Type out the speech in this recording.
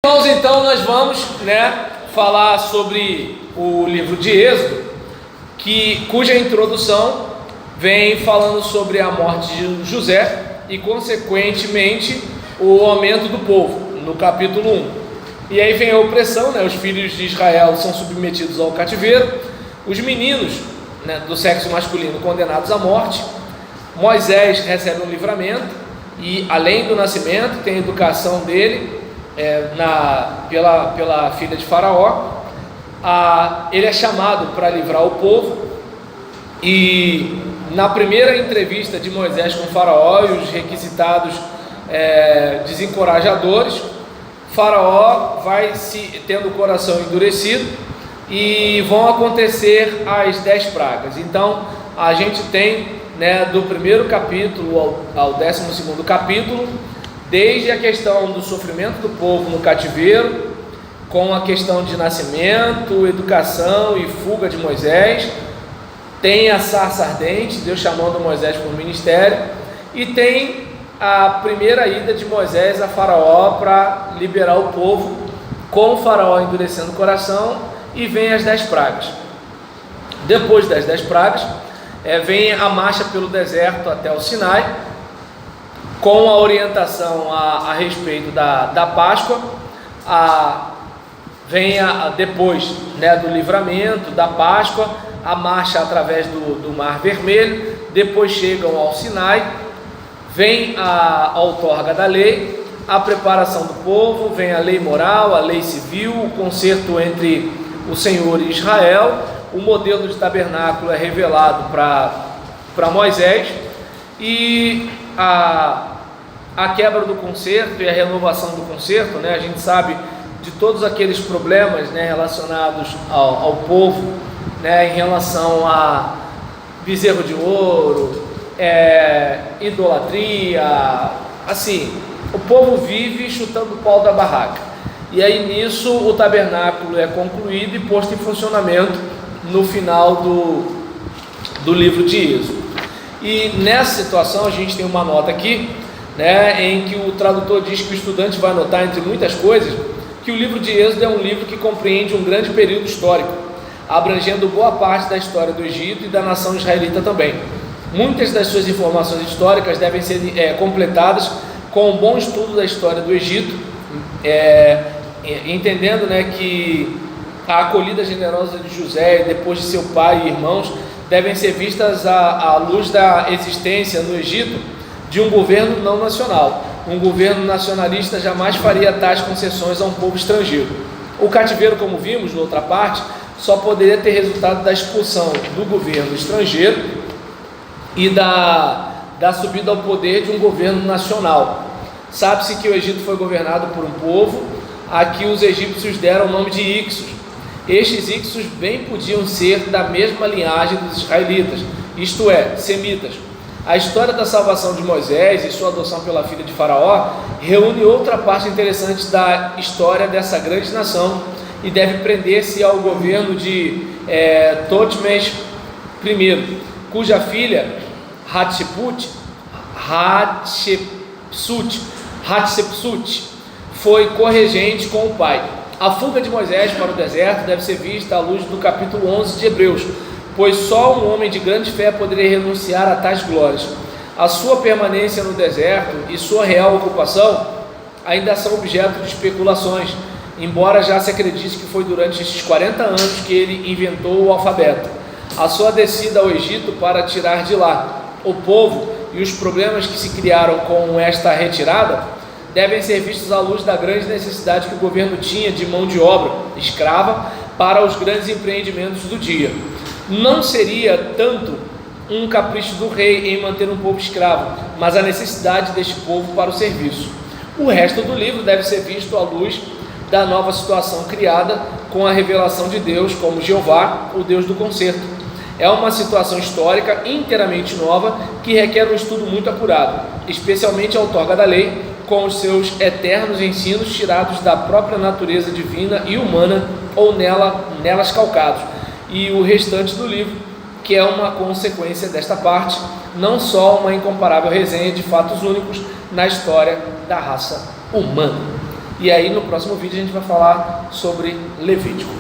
Irmãos, então nós vamos, falar sobre o livro de Êxodo, cuja introdução vem falando sobre a morte de José e, consequentemente, o aumento do povo, no capítulo 1. E aí vem a opressão, os filhos de Israel são submetidos ao cativeiro, os meninos do sexo masculino condenados à morte, Moisés recebe um livramento e, além do nascimento, tem a educação dele pela filha de Faraó. Ele é chamado para livrar o povo, e na primeira entrevista de Moisés com Faraó e os requisitados desencorajadores, Faraó vai tendo o coração endurecido e vão acontecer as 10 pragas. Então a gente tem, do primeiro capítulo ao 12º capítulo, desde a questão do sofrimento do povo no cativeiro, com a questão de nascimento, educação e fuga de Moisés, tem a sarça ardente, Deus chamando Moisés para o ministério, e tem a primeira ida de Moisés a Faraó para liberar o povo, com o Faraó endurecendo o coração, e vem as 10 pragas. Depois das 10 pragas, vem a marcha pelo deserto até o Sinai, com a orientação a respeito da Páscoa. Vem depois do livramento, da Páscoa, a marcha através do Mar Vermelho, depois chegam ao Sinai, vem a outorga da lei, a preparação do povo, vem a lei moral, a lei civil, o concerto entre o Senhor e Israel, o modelo de tabernáculo é revelado para Moisés, e a quebra do concerto e a renovação do concerto, a gente sabe de todos aqueles problemas relacionados ao povo, em relação a bezerro de ouro, idolatria, assim, o povo vive chutando o pau da barraca, e aí nisso o tabernáculo é concluído e posto em funcionamento no final do livro de Êxodo. E nessa situação a gente tem uma nota aqui, em que o tradutor diz que o estudante vai notar, entre muitas coisas, que o livro de Êxodo é um livro que compreende um grande período histórico, abrangendo boa parte da história do Egito e da nação israelita também. Muitas das suas informações históricas devem ser completadas com um bom estudo da história do Egito, entendendo que a acolhida generosa de José, depois de seu pai e irmãos, devem ser vistas à luz da existência no Egito de um governo não nacional. Um governo nacionalista jamais faria tais concessões a um povo estrangeiro. O cativeiro, como vimos na outra parte, só poderia ter resultado da expulsão do governo estrangeiro e da subida ao poder de um governo nacional. Sabe-se que o Egito foi governado por um povo a que os egípcios deram o nome de Ixos. Estes Ixos bem podiam ser da mesma linhagem dos israelitas, isto é, semitas. A história da salvação de Moisés e sua adoção pela filha de Faraó reúne outra parte interessante da história dessa grande nação e deve prender-se ao governo de Totmes I, cuja filha Hatshepsut foi corregente com o pai. A fuga de Moisés para o deserto deve ser vista à luz do capítulo 11 de Hebreus, pois só um homem de grande fé poderia renunciar a tais glórias. A sua permanência no deserto e sua real ocupação ainda são objeto de especulações, embora já se acredite que foi durante esses 40 anos que ele inventou o alfabeto. A sua descida ao Egito para tirar de lá o povo e os problemas que se criaram com esta retirada devem ser vistos à luz da grande necessidade que o governo tinha de mão de obra escrava para os grandes empreendimentos do dia. Não seria tanto um capricho do rei em manter um povo escravo, mas a necessidade deste povo para o serviço. O resto do livro deve ser visto à luz da nova situação criada com a revelação de Deus como Jeová, o Deus do concerto. É uma situação histórica inteiramente nova que requer um estudo muito apurado, especialmente a outorga da lei, com os seus eternos ensinos tirados da própria natureza divina e humana ou nelas calcados, e o restante do livro, que é uma consequência desta parte, não só uma incomparável resenha de fatos únicos na história da raça humana. E aí no próximo vídeo a gente vai falar sobre Levítico.